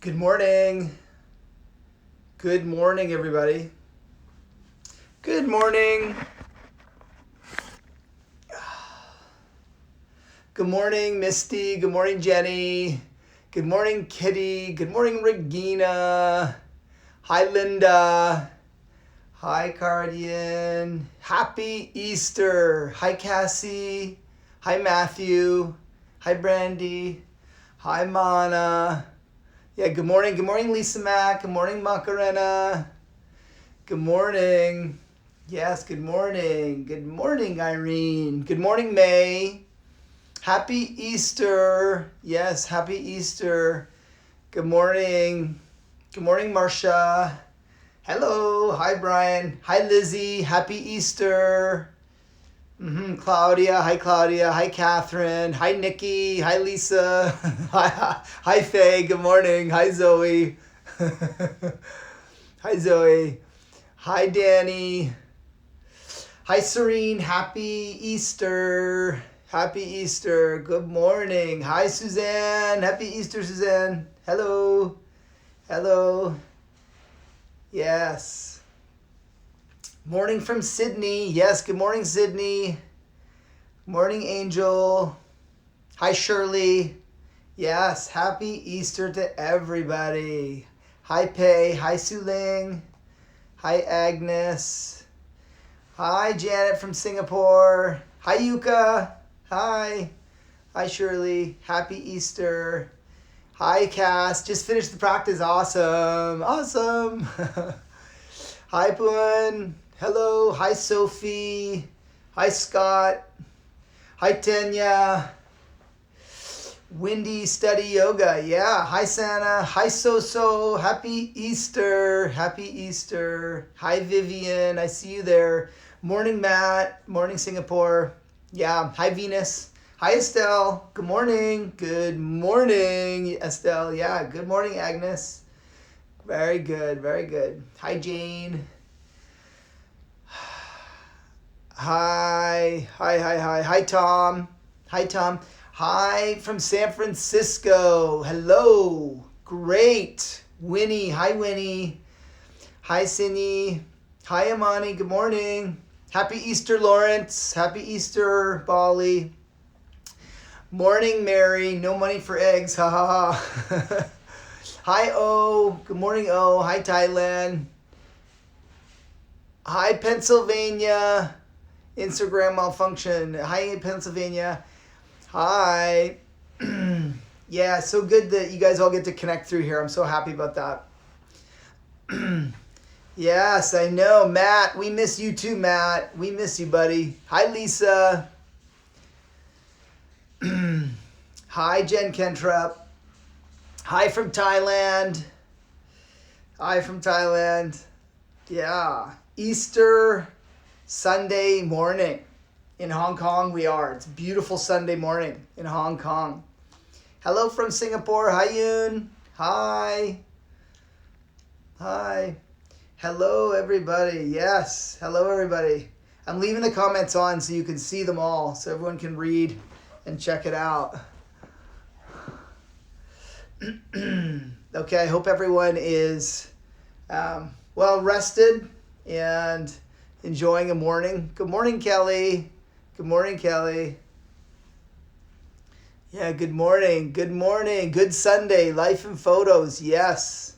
Good morning. Good morning, everybody. Good morning. Good morning, Misty. Good morning, Jenny. Good morning, Kitty. Good morning, Regina. Hi, Linda. Hi, Cardian. Happy Easter. Hi, Cassie. Hi, Matthew. Hi, Brandy. Hi, Mana. Yeah, good morning. Good morning, Lisa Mack. Good morning, Macarena. Good morning. Yes, good morning. Good morning, Irene. Good morning, May. Happy Easter. Yes, happy Easter. Good morning. Good morning, Marcia. Hello. Hi, Brian. Hi, Lizzie. Happy Easter. Claudia. Hi, Claudia. Hi, Catherine. Hi, Nikki. Hi, Lisa. Hi, Faye. Good morning. Hi, Zoe. Hi, Zoe. Hi, Danny. Hi, Serene. Happy Easter. Happy Easter. Good morning. Hi, Suzanne. Happy Easter, Suzanne. Hello. Hello. Yes. Morning from Sydney. Yes, good morning, Sydney. Morning, Angel. Hi, Shirley. Yes, happy Easter to everybody. Hi, Pei. Hi, Su Ling. Hi, Agnes. Hi, Janet from Singapore. Hi, Yuka. Hi. Hi, Shirley. Happy Easter. Hi, Cass. Just finished the practice. Awesome. Awesome. Hi, Poon. Hello. Hi, Sophie. Hi, Scott. Hi, Tanya. Windy Study Yoga. Yeah. Hi, Santa. Hi, So. Happy Easter. Happy Easter. Hi, Vivian. I see you there. Morning, Matt. Morning, Singapore. Yeah. Hi, Venus. Hi, Estelle. Good morning. Good morning, Estelle. Yeah. Good morning, Agnes. Very good. Very good. Hi, Jane. Hi. Hi, Tom. Hi, Tom. Hi from San Francisco. Hello. Great. Winnie. Hi, Winnie. Hi, Cindy. Hi, Amani. Good morning. Happy Easter, Lawrence. Happy Easter, Bali. Morning, Mary. No money for eggs. Ha ha ha. Hi, O. Good morning, O. Hi, Thailand. Hi, Pennsylvania. Instagram malfunction. Hi, Pennsylvania. Hi. Yeah, so good that you guys all get to connect through here. I'm so happy about that. Yes, I know. Matt, we miss you too, Matt. We miss you, buddy. Hi, Lisa. Hi, Jen Kentrup. Hi from Thailand. Hi from Thailand. Yeah. Easter Sunday morning. In Hong Kong we are. It's a beautiful Sunday morning in Hong Kong. Hello from Singapore. Hi, Yoon. Hi. Hi. Hello, everybody. Yes. Hello, everybody. I'm leaving the comments on so you can see them all, so everyone can read and check it out. Okay, I hope everyone is well rested and enjoying a morning. Good morning, Kelly. Good morning, Kelly. Yeah, good morning. Good morning. Good Sunday. Life and photos. Yes.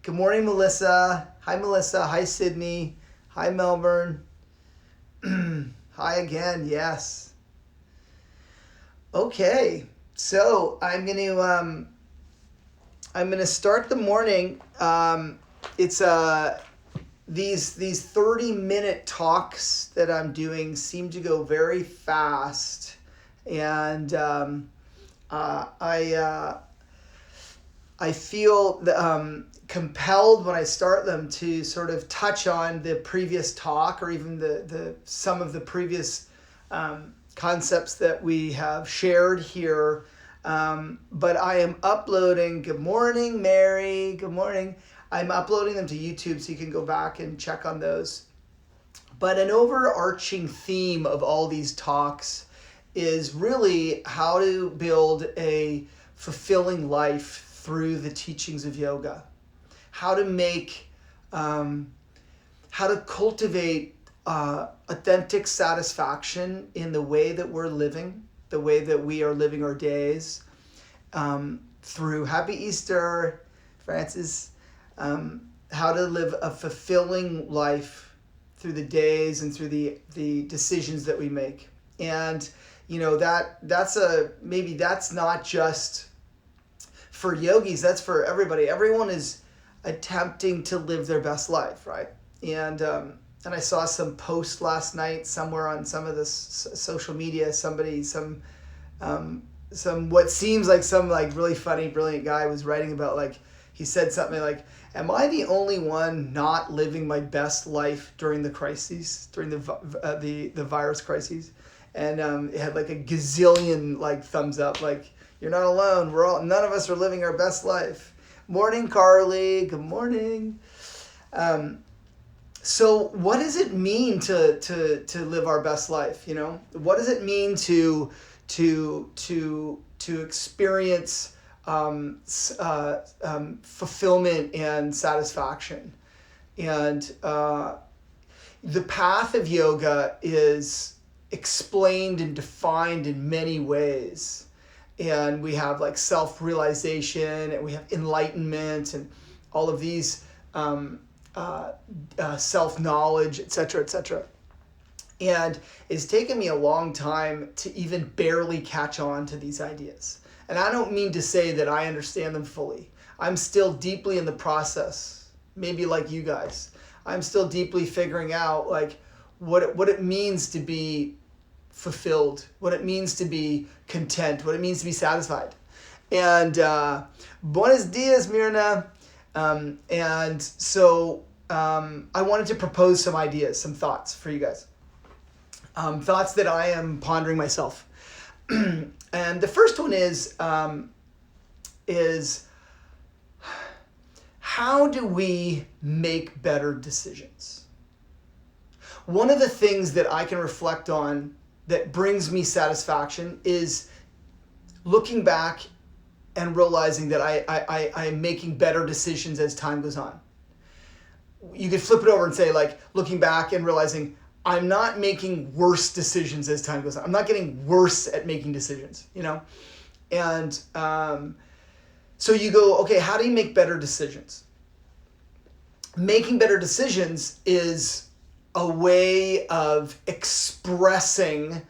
Good morning, Melissa. Hi, Melissa. Hi, Sydney. Hi, Melbourne. Hi again. Yes. Okay. So I'm gonna start the morning. It's these 30-minute talks that I'm doing seem to go very fast, and I feel compelled when I start them to sort of touch on the previous talk or even the some of the previous concepts that we have shared here. But I am uploading. Good morning, Mary. Good morning. I'm uploading them to YouTube so you can go back and check on those. But an overarching theme of all these talks is really how to build a fulfilling life through the teachings of yoga. How to make, how to cultivate authentic satisfaction in the way that we're living, the way that we are living our days, through Happy Easter, Francis, how to live a fulfilling life through the days and through the decisions that we make. And maybe that's not just for yogis, that's for everybody. Everyone is attempting to live their best life, right? And I saw some post last night somewhere on some of this social media, some what seems like some like really funny, brilliant guy was writing about, he said something like, am I the only one not living my best life during the crises, during the virus crises? And it had like a gazillion thumbs up, you're not alone. None of us are living our best life. Morning, Carly. Good morning. So what does it mean to live our best life? What does it mean to experience fulfillment and satisfaction? And the path of yoga is explained and defined in many ways. And we have self-realization, and we have enlightenment, and all of these self-knowledge, etc., etc. And it's taken me a long time to even barely catch on to these ideas. And I don't mean to say that I understand them fully. I'm still deeply in the process, maybe like you guys. I'm still deeply figuring out what it means to be fulfilled, what it means to be content, what it means to be satisfied. And buenos dias, Mirna. And so I wanted to propose some ideas, some thoughts for you guys. Thoughts that I am pondering myself. And the first one is how do we make better decisions? One of the things that I can reflect on that brings me satisfaction is looking back and realizing that I am making better decisions as time goes on. You could flip it over and say, looking back and realizing I'm not making worse decisions as time goes on. I'm not getting worse at making decisions, And so you go, okay, how do you make better decisions? Making better decisions is a way of expressing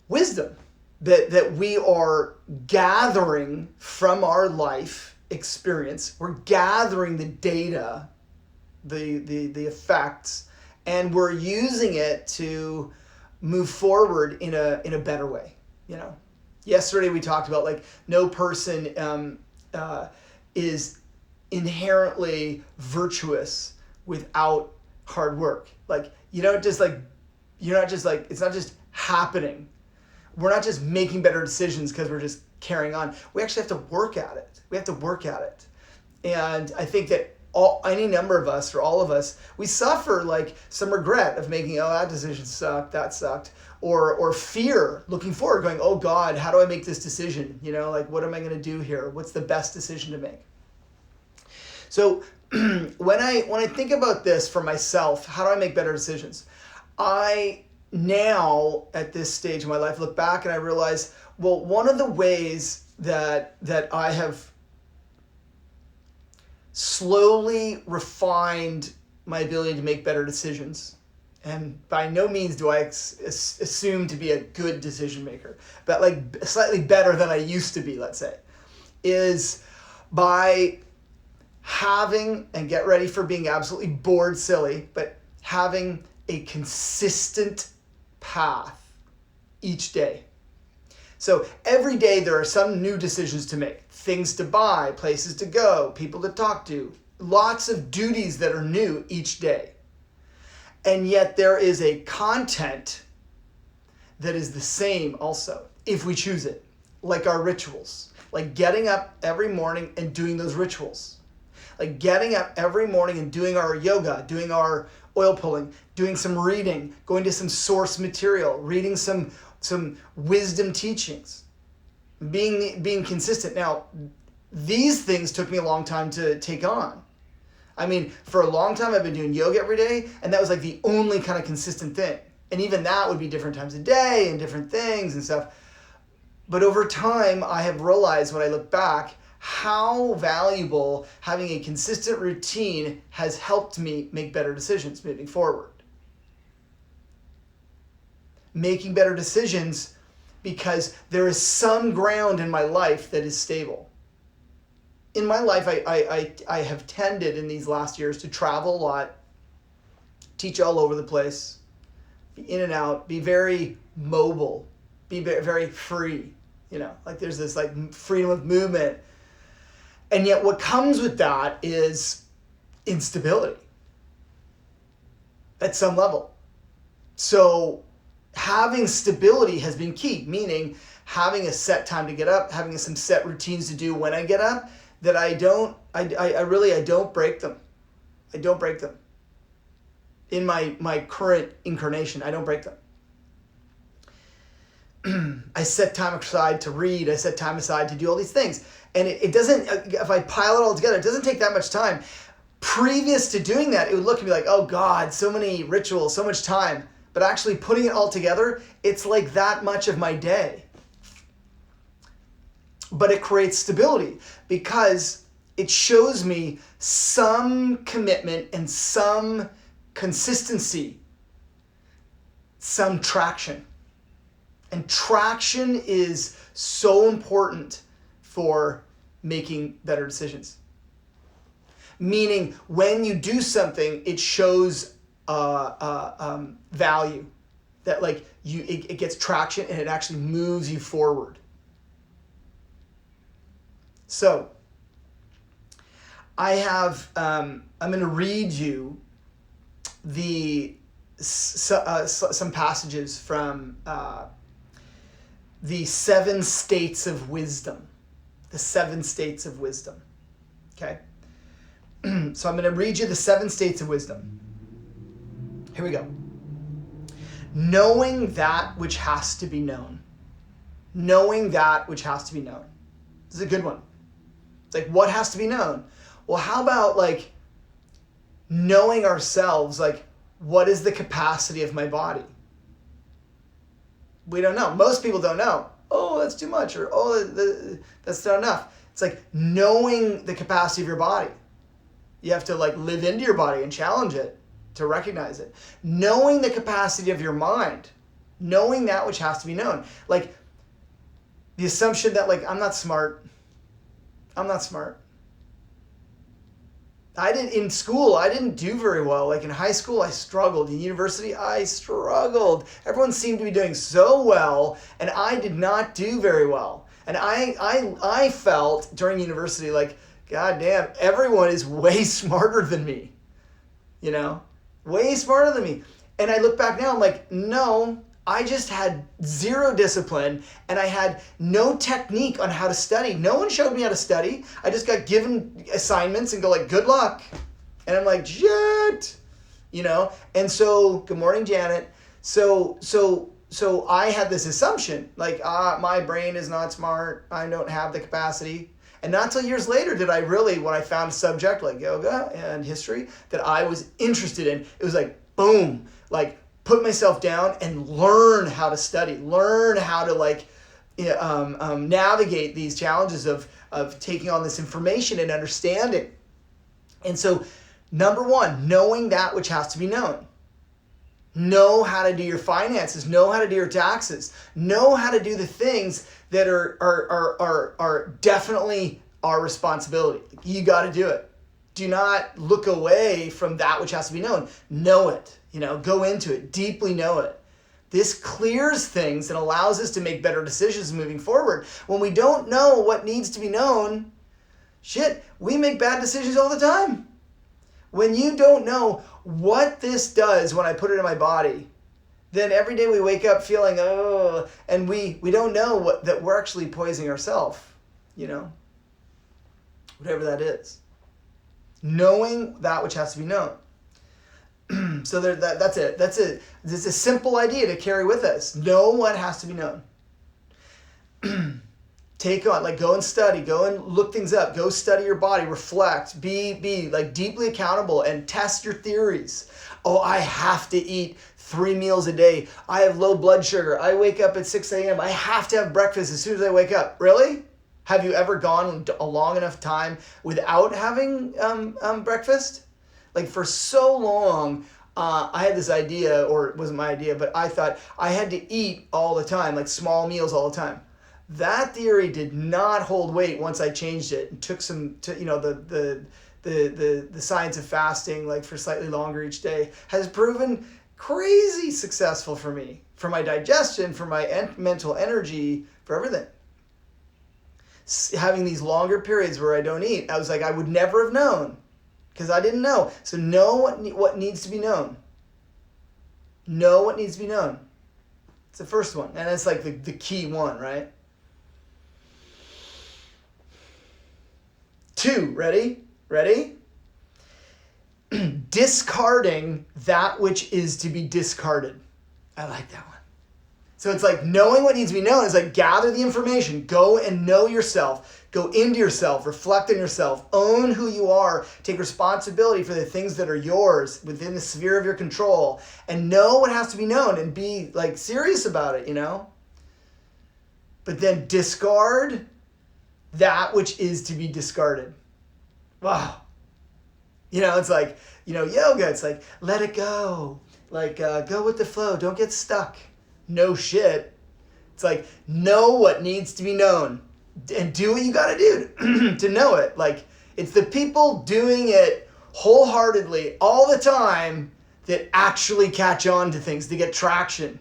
wisdom that we are gathering from our life experience. We're gathering the data, the effects, and we're using it to move forward in a better way. Yesterday we talked about no person is inherently virtuous without hard work. It's not just happening. We're not just making better decisions because we're just carrying on. We actually have to work at it. And I think that any number of us, or all of us, we suffer some regret of making, that decision sucked, that sucked. Or fear looking forward, going, oh God, how do I make this decision? What am I going to do here? What's the best decision to make? So when I think about this for myself, how do I make better decisions? I now, at this stage of my life, look back and I realize, well, one of the ways that I have slowly refined my ability to make better decisions, and by no means do I assume to be a good decision maker, but slightly better than I used to be, let's say, is by having, and get ready for being absolutely bored silly, but having a consistent path each day. So every day there are some new decisions to make, things to buy, places to go, people to talk to, lots of duties that are new each day. And yet there is a content that is the same also, if we choose it, like our rituals, like getting up every morning and doing those rituals. Like getting up every morning and doing our yoga, doing our oil pulling, doing some reading, going to some source material, reading some wisdom teachings, being consistent. Now, these things took me a long time to take on. I mean, for a long time I've been doing yoga every day, and that was like the only kind of consistent thing. And even that would be different times a day and different things and stuff. But over time, I have realized when I look back how valuable having a consistent routine has helped me make better decisions moving forward. Making better decisions because there is some ground in my life that is stable. In my life, I have tended in these last years to travel a lot, teach all over the place, be in and out, be very mobile, be very free. You know, like there's this like freedom of movement. And yet what comes with that is instability at some level. So having stability has been key, meaning having a set time to get up, having some set routines to do when I get up, that I don't break them. I don't break them. In my current incarnation, I don't break them. I set time aside to read. I set time aside to do all these things. And it doesn't, if I pile it all together, it doesn't take that much time. Previous to doing that, it would look at me like, oh God, so many rituals, so much time. But actually putting it all together, it's like that much of my day. But it creates stability because it shows me some commitment and some consistency, some traction. And traction is so important for making better decisions. Meaning, when you do something, it shows value. That like it gets traction and it actually moves you forward. So, I have. I'm going to read you some passages from the 7 states of wisdom. The 7 states of wisdom. Okay? So I'm going to read you the 7 states of wisdom. Here we go. Knowing that which has to be known. Knowing that which has to be known. This is a good one. It's like, what has to be known? Well, how about like knowing ourselves, like, what is the capacity of my body? We don't know. Most people don't know. Oh, that's too much, or oh, that's not enough. It's like knowing the capacity of your body. You have to like live into your body and challenge it to recognize it. Knowing the capacity of your mind. Knowing that which has to be known. Like the assumption that like, I'm not smart. In school, I didn't do very well. Like in high school, I struggled. In university, I struggled. Everyone seemed to be doing so well, and I did not do very well. And I felt during university like, God damn, everyone is way smarter than me. You know? Way smarter than me. And I look back now, I'm like, no, I just had zero discipline and I had no technique on how to study. No one showed me how to study. I just got given assignments and go like, good luck. And I'm like, shit, you know? And so, good morning, Janet. So I had this assumption like, my brain is not smart. I don't have the capacity. And not till years later did I really, when I found a subject like yoga and history that I was interested in, it was like, boom, like, put myself down and learn how to study, learn how to like navigate these challenges of taking on this information and understanding. And so, number one, knowing that which has to be known. Know how to do your finances, know how to do your taxes, know how to do the things that are definitely our responsibility. You got to do it. Do not look away from that which has to be known. Know it. You know, go into it, deeply know it. This clears things and allows us to make better decisions moving forward. When we don't know what needs to be known, shit, we make bad decisions all the time. When you don't know what this does when I put it in my body, then every day we wake up feeling, oh, and we don't know that we're actually poisoning ourselves, you know, whatever that is. Knowing that which has to be known. So that's it. That's it. It's a simple idea to carry with us. Know what has to be known. Take on, like, go and study, go and look things up, go study your body, reflect, be like deeply accountable and test your theories. Oh, I have to eat 3 meals a day. I have low blood sugar. I wake up at 6 a.m. I have to have breakfast as soon as I wake up. Really? Have you ever gone a long enough time without having breakfast? Like, for so long, I had this idea, or it wasn't my idea, but I thought I had to eat all the time, like small meals all the time. That theory did not hold weight once I changed it and took the science of fasting, like, for slightly longer each day, has proven crazy successful for me, for my digestion, for my mental energy, for everything. Having these longer periods where I don't eat, I was like, I would never have known because I didn't know. So know what needs to be known. Know what needs to be known. It's the first one, and it's like the key one, right? 2, ready? Discarding that which is to be discarded. I like that one. So it's like knowing what needs to be known is like gather the information, go and know yourself, go into yourself, reflect on yourself, own who you are, take responsibility for the things that are yours within the sphere of your control, and know what has to be known and be like serious about it, But then discard that which is to be discarded. Wow. It's like, yoga, it's like, let it go. Like, go with the flow. Don't get stuck. No shit. It's like, know what needs to be known and do what you got to do to know it. Like, it's the people doing it wholeheartedly all the time that actually catch on to things, to get traction.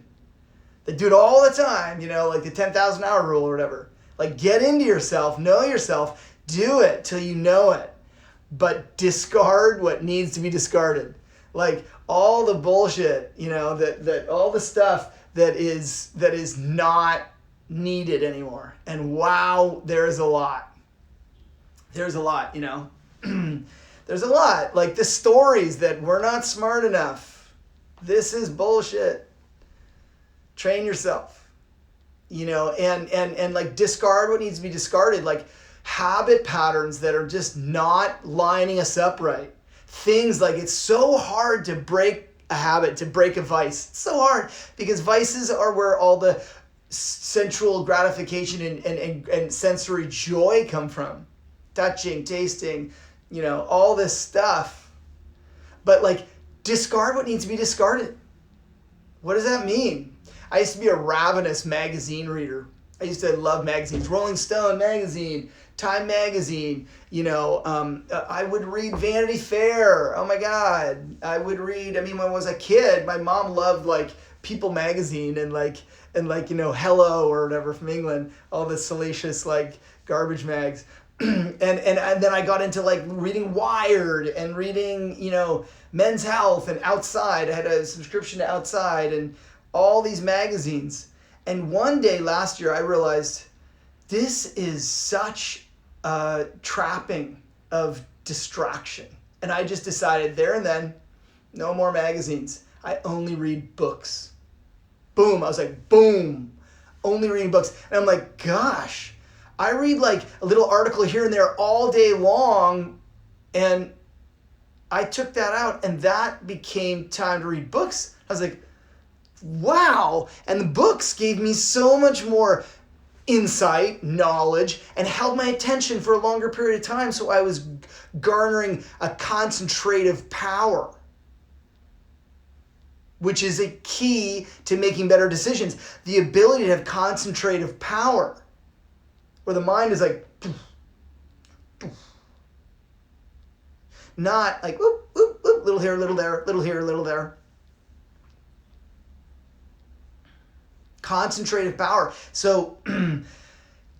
They do it all the time, like the 10,000 hour rule or whatever. Like, get into yourself, know yourself, do it till you know it. But discard what needs to be discarded. Like, all the bullshit, that all the stuff that is not needed anymore. And wow, there's a lot. There's a lot, There's a lot. Like the stories that we're not smart enough. This is bullshit. Train yourself. And like discard what needs to be discarded. Like habit patterns that are just not lining us up right. Things like it's so hard to break a habit, to break a vice. It's so hard because vices are where all the sensual gratification and sensory joy come from. Touching, tasting, all this stuff. But like discard what needs to be discarded. What does that mean? I used to be a ravenous magazine reader. I used to love magazines. Rolling Stone magazine, Time magazine, I would read Vanity Fair. Oh my God. I would read, when I was a kid, my mom loved like People magazine and Hello or whatever from England, all the salacious like garbage mags. and then I got into like reading Wired and reading, Men's Health and Outside. I had a subscription to Outside and all these magazines. And one day last year I realized this is such a trapping of distraction. And I just decided there and then, no more magazines. I only read books. Boom. I was like, boom. Only reading books. And I'm like, gosh, I read like a little article here and there all day long. And I took that out and that became time to read books. I was like, wow. And the books gave me so much more insight, knowledge, and held my attention for a longer period of time. So I was garnering a concentrative power, which is a key to making better decisions. The ability to have concentrative power, where the mind is like, not like, whoop, whoop, whoop, little here, little there, little here, little there. Concentrative power. So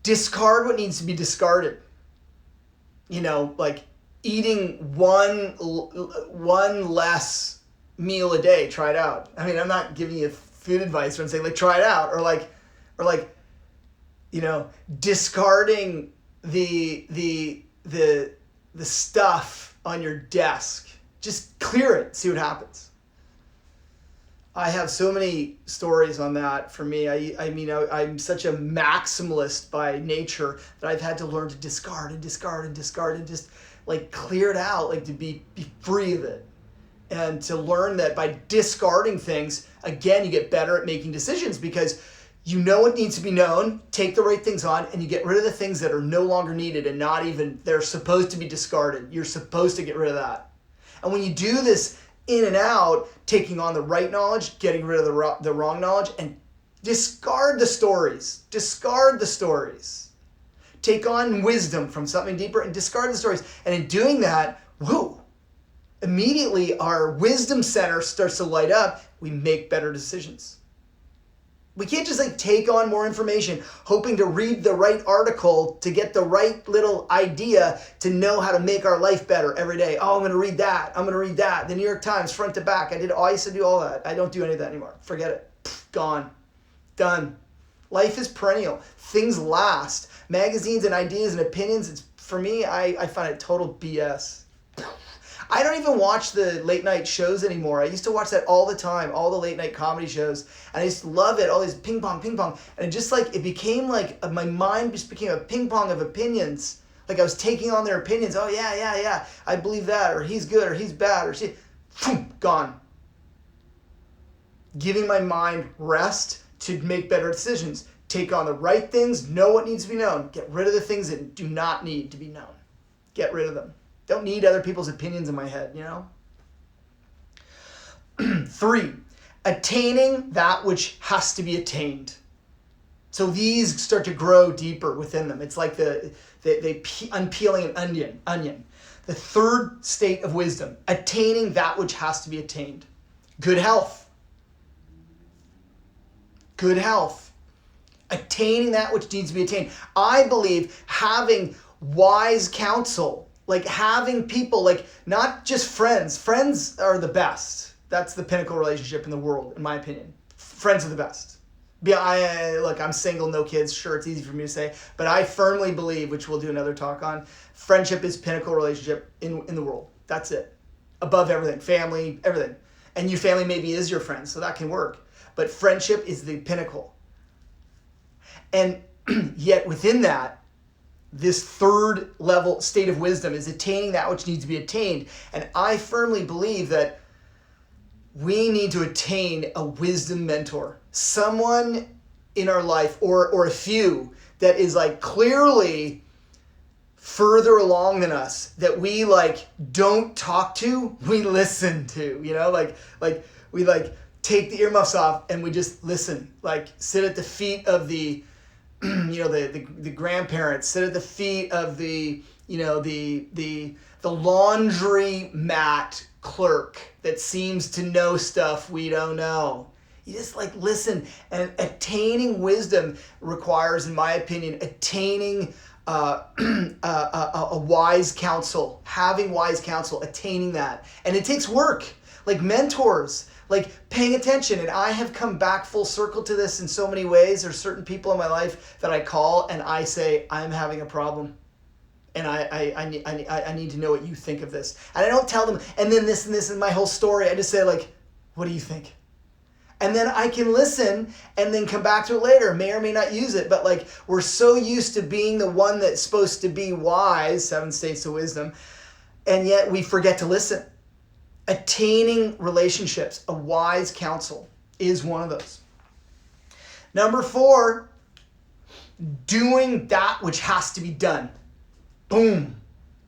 discard what needs to be discarded. Like eating one less meal a day. Try it out. I'm not giving you food advice. I'm saying like try it out, or discarding the stuff on your desk. Just clear it. See what happens. I have so many stories on that for me. I'm such a maximalist by nature that I've had to learn to discard and discard and discard and just like clear it out, like to be free of it. And to learn that by discarding things, again, you get better at making decisions because you know what needs to be known, take the right things on, and you get rid of the things that are no longer needed and not even, they're supposed to be discarded. You're supposed to get rid of that. And when you do this in and out, taking on the right knowledge, getting rid of the wrong knowledge, and discard the stories. Discard the stories. Take on wisdom from something deeper and discard the stories. And in doing that, whoo, immediately our wisdom center starts to light up. We make better decisions. We can't just like take on more information, hoping to read the right article to get the right little idea to know how to make our life better every day. Oh, I'm going to read that. I'm going to read that. The New York Times, front to back. I used to do all that. I don't do any of that anymore. Forget it. Gone. Done. Life is perennial. Things last. Magazines and ideas and opinions, for me, I find it total BS. I don't even watch the late night shows anymore. I used to watch that all the time, all the late night comedy shows. And I used to love it, all these ping pong. And it just like, it became like, my mind just became a ping pong of opinions. Like I was taking on their opinions. Oh yeah, I believe that, or he's good, or he's bad, or she, gone. Giving my mind rest to make better decisions. Take on the right things, know what needs to be known. Get rid of the things that do not need to be known. Get rid of them. Don't need other people's opinions in my head, you know? 3, attaining that which has to be attained. So these start to grow deeper within them. It's like they unpeeling an onion. The third state of wisdom, attaining that which has to be attained. Good health. Good health. Attaining that which needs to be attained. I believe having wise counsel, like having people, like not just friends. Friends are the best. That's the pinnacle relationship in the world, in my opinion. Friends are the best. Look, I'm single, no kids. Sure, it's easy for me to say, but I firmly believe, which we'll do another talk on, friendship is pinnacle relationship in the world. That's it. Above everything. Family, everything. And your family maybe is your friend, so that can work. But friendship is the pinnacle. And yet within that, this third level state of wisdom is attaining that which needs to be attained. And I firmly believe that we need to attain a wisdom mentor. Someone in our life, or a few, that is like clearly further along than us, that we like don't talk to, we listen to, you know, like we like take the earmuffs off and we just listen, like sit at the feet of the the grandparents, sit at the feet of the laundry mat clerk that seems to know stuff we don't know. You just like listen. And attaining wisdom requires, in my opinion, attaining a wise counsel, having wise counsel, attaining that. And it takes work, like mentors, like paying attention. And I have come back full circle to this in so many ways. There's certain people in my life that I call and I say, I'm having a problem. And I need to know what you think of this. And I don't tell them, and then this is my whole story. I just say like, what do you think? And then I can listen and then come back to it later. May or may not use it. But like we're so used to being the one that's supposed to be wise, 7 states of wisdom, and yet we forget to listen. Attaining relationships, a wise counsel, is one of those. Number 4, doing that which has to be done. Boom.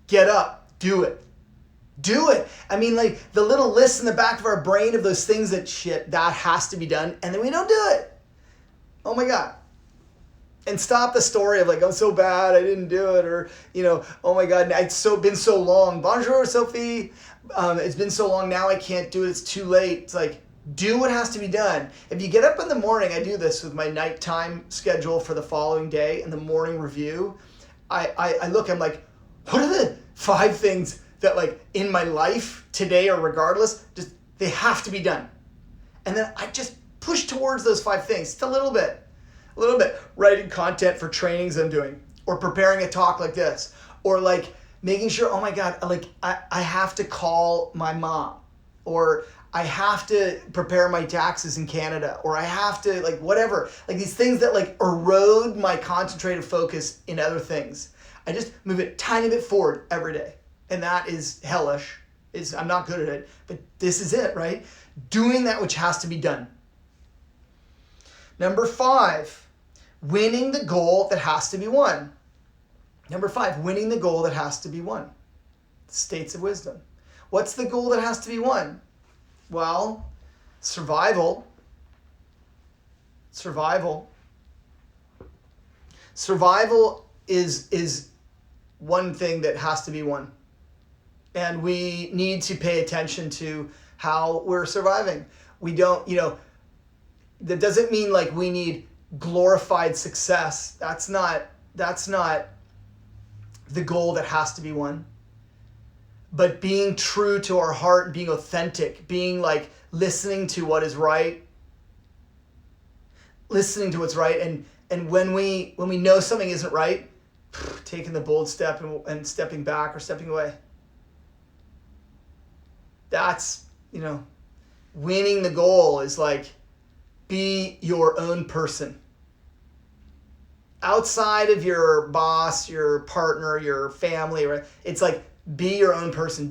Get up. Do it. Do it. I mean, like the little list in the back of our brain of those things that has to be done, and then we don't do it. Oh my God. And stop the story of like, I'm so bad, I didn't do it, or, oh my God, it's been so long. Bonjour, Sophie. It's been so long, now I can't do it, it's too late. It's like, do what has to be done. If you get up in the morning, I do this with my nighttime schedule for the following day and the morning review. I look, I'm like, what are the 5 things that like in my life today or regardless, just they have to be done. And then I just push towards those 5 things, just a little bit, writing content for trainings I'm doing, or preparing a talk like this, or like making sure, oh my God, like I have to call my mom, or I have to prepare my taxes in Canada, or I have to like whatever, like these things that like erode my concentrated focus in other things. I just move it a tiny bit forward every day. And that is hellish. I'm not good at it, but this is it, right? Doing that which has to be done. Number 5, winning the goal that has to be won. Number 5, winning the goal that has to be won. States of wisdom. What's the goal that has to be won? Well, survival. Survival is one thing that has to be won. And we need to pay attention to how we're surviving. We don't, that doesn't mean like we need glorified success. That's not the goal that has to be won. But being true to our heart, being authentic, being like listening to what is right, listening to what's right, and when we know something isn't right, taking the bold step and stepping back or stepping away. That's, winning the goal is like, be your own person. Outside of your boss, your partner, your family, right? It's like, be your own person.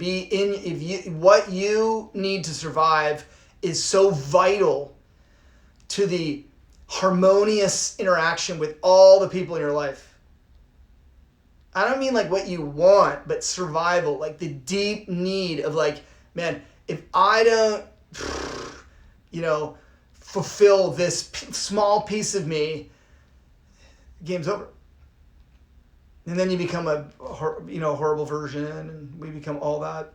What you need to survive is so vital to the harmonious interaction with all the people in your life. I don't mean like what you want, but survival, like the deep need of like, man, if I don't, fulfill this small piece of me, the game's over. And then you become a horrible version, and we become all that.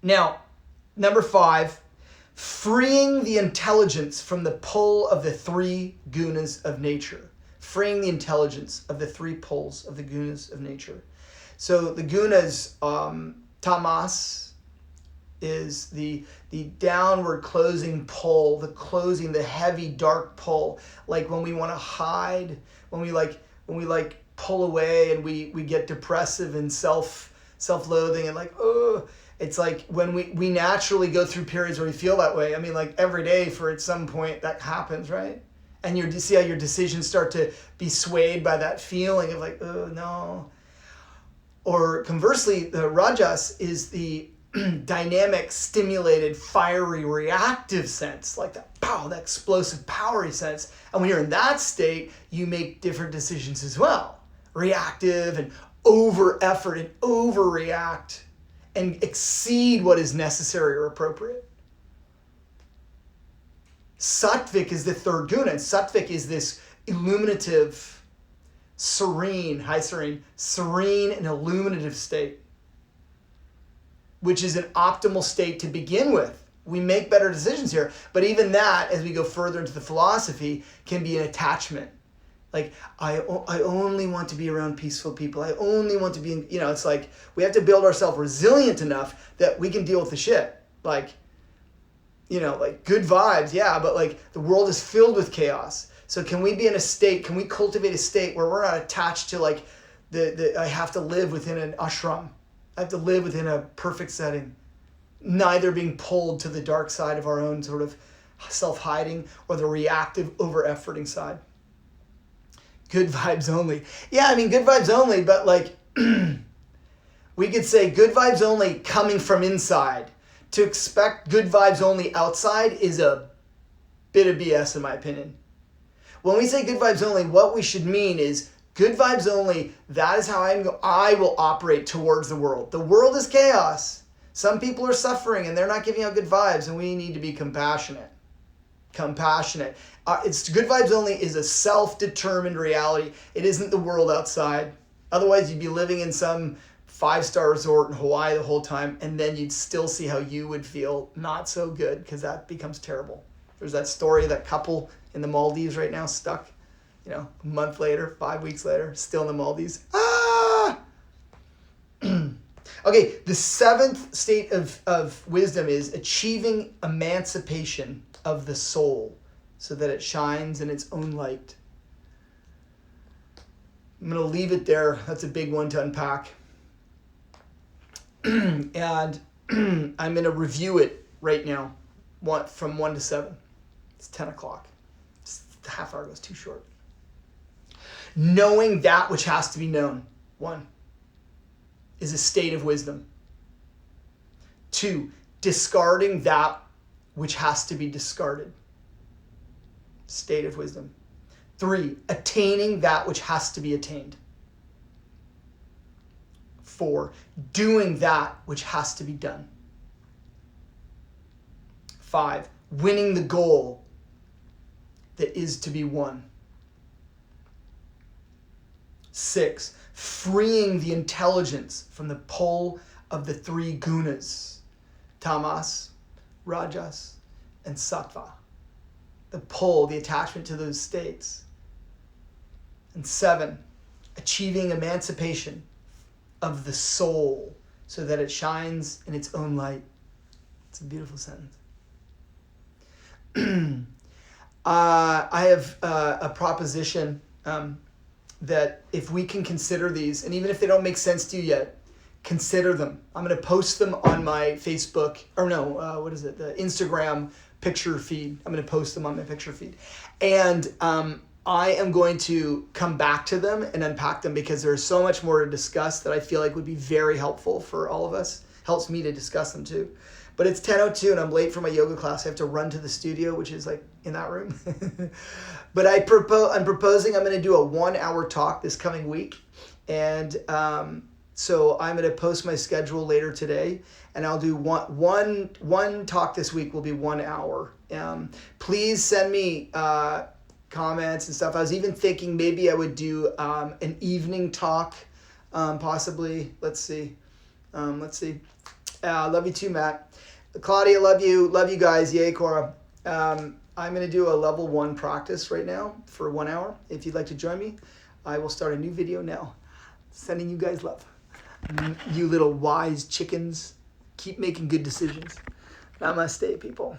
Now, number 5, freeing the intelligence from the pull of the 3 gunas of nature. Freeing the intelligence of the 3 pulls of the gunas of nature. So the gunas, tamas is the downward closing pull, the heavy dark pull, like when we want to hide, when we pull away and we get depressive and self-loathing and like, oh, it's like when we naturally go through periods where we feel that way. I mean, like every day at some point that happens, right? And you see how your decisions start to be swayed by that feeling of like, oh no. Or conversely, the rajas is the dynamic, stimulated, fiery, reactive sense, like that pow, that explosive, powery sense. And when you're in that state, you make different decisions as well. Reactive and over effort and overreact and exceed what is necessary or appropriate. Sattvic is the 3rd guna. And Sattvic is this illuminative, serene and illuminative state, which is an optimal state to begin with. We make better decisions here. But even that, as we go further into the philosophy, can be an attachment. Like, I only want to be around peaceful people. I only want to be, it's like we have to build ourselves resilient enough that we can deal with the shit. Like, like good vibes, yeah, but like the world is filled with chaos. So can we cultivate a state where we're not attached to like I have to live within an ashram. I have to live within a perfect setting, neither being pulled to the dark side of our own sort of self-hiding or the reactive over-efforting side. Good vibes only. Yeah, I mean, good vibes only, but like, we could say good vibes only coming from inside. To expect good vibes only outside is a bit of BS in my opinion. When we say good vibes only, what we should mean is good vibes only, that is how I will operate towards the world. The world is chaos. Some people are suffering and they're not giving out good vibes, and we need to be compassionate. It's good vibes only is a self-determined reality. It isn't the world outside. Otherwise, you'd be living in some 5-star resort in Hawaii the whole time, and then you'd still see how you would feel not so good, because that becomes terrible. There's that story of that couple in the Maldives right now, stuck, a month later, 5 weeks later, still in the Maldives. Ah! Okay, the 7th state of wisdom is achieving emancipation of the soul so that it shines in its own light. I'm going to leave it there. That's a big one to unpack. And I'm going to review it right now, from 1 to 7. It's 10 o'clock. The half hour goes too short. Knowing that which has to be known, 1, is a state of wisdom. 2, discarding that which has to be discarded, state of wisdom. 3, attaining that which has to be attained. 4, doing that which has to be done. 5, winning the goal that is to be won. 6, freeing the intelligence from the pull of the 3 gunas, tamas, rajas, and sattva. The pull, the attachment to those states. And 7, achieving emancipation of the soul so that it shines in its own light. It's a beautiful sentence. I have a proposition that if we can consider these, and even if they don't make sense to you yet, consider them. I'm going to post them on my Facebook, the Instagram picture feed. I'm going to post them on my picture feed. And I am going to come back to them and unpack them because there's so much more to discuss that I feel like would be very helpful for all of us. Helps me to discuss them too. But it's 10:02 and I'm late for my yoga class. I have to run to the studio, which is like in that room. But I'm proposing I'm going to do a 1-hour talk this coming week. And so I'm going to post my schedule later today. And I'll do one talk this week will be 1 hour. Please send me comments and stuff. I was even thinking maybe I would do an evening talk, possibly. Let's see. Love you too, Matt. Claudia, love you guys. Yay, Cora. I'm going to do a level 1 practice right now for 1 hour. If you'd like to join me, I will start a new video now. Sending you guys love. You little wise chickens. Keep making good decisions. Namaste, people.